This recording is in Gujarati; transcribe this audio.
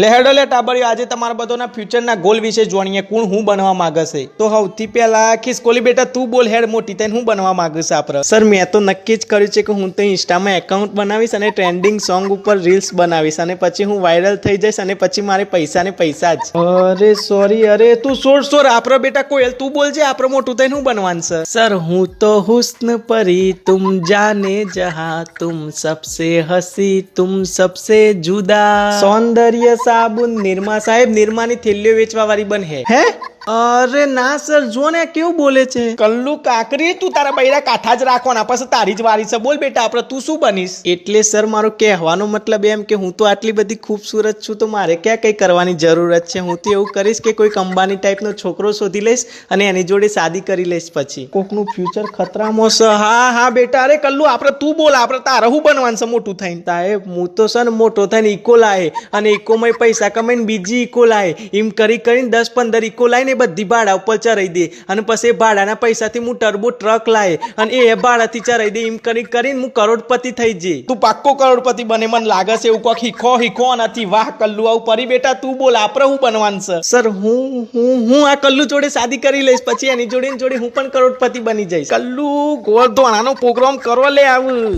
લે હેડો લે ટાબરિયો, આજે તમારા બધાના ફ્યુચરના ગોલ વિશે જાણીએ. કોણ હું બનવા માંગે છે? તો સૌથી પહેલા ખિસકોલી બેટા તું બોલ, હેડ મોટી થઈને હું બનવા માંગે છે આપણે? સર મેં તો નક્કી જ કર્યું છે કે હું તો ઇન્સ્ટામાં એકાઉન્ટ બનાવીશ અને ટ્રેન્ડિંગ સોંગ ઉપર રીલ્સ બનાવીશ અને પછી હું વાયરલ થઈ જઈશ અને પછી મારે પૈસા ને પૈસા જ. અરે સોરી, અરે તું સોર આપરો બેટા કોયલ તું બોલજે, આપરો મોટું થઈને હું બનવાનું છે? સર હું તો હુસ્ન પરી તુમ જાને જહાં, તુમ સબસે હસી તુમ સબસે જુદા, સૌંદર્ય સાબુન નિરમા. સાહેબ નિરમાની થેલીઓ વેચવા વાળી બન હે? અરે ના સર, જો ને કેવું બોલે છે. કલ્લુ કાકરી, તું તારા બૈરા કાઠા જ રાખવાના, પછી તારી જ વારી છે. બોલ બેટા આપણે તું શું બનીશ? એટલે સર મારો કહેવાનો મતલબ એમ કે હું તો આટલી બધી ખૂબસૂરત છું તો મારે ક્યાં કઈ કરવાની જરૂરત છે. હું તો એવું કરીશ કે કોઈ અંબાની ટાઈપનો છોકરો શોધી લઈશ અને એની જોડે શાદી કરી લઈશ. પછી કોકનું ફ્યુચર ખતરામાં છે. હા બેટા, અરે કલ્લુ આપણે તું બોલ, આપણે તારે શું બનવાનું છે મોટું થઈને? સાહેબ હું તો છે ને મોટો થઈને ઇકો લાવે અને ઇકોમાં પૈસા કમાઈને બીજી ઇકો લાવે, એમ કરીને 10-15 ઇકો લાવીને બધી ભાડા ઉપર ચરાઈ દે અને પછી ભાડાના પૈસાથી હું ટર્બો ટ્રક લાવે અને એ ભાડાથી ચરાઈ દે. એમ કરીને હું કરોડપતિ થઈ જઈ. તું પાક્કો કરોડપતિ બને મને લાગે છે. એવું કોક હીખો નથી. વાહ કલ્લુ, આવું પરી બેટા તું બોલ, આપણે હું બનવાનું છે? સર હું આ કલ્લુ જોડે શાદી કરી લઈશ, પછી એની જોડે હું પણ કરોડપતિ બની જઈશ. કલ્લુ ગોળ ધોણાનો પ્રોગ્રામ કરો લે આવું.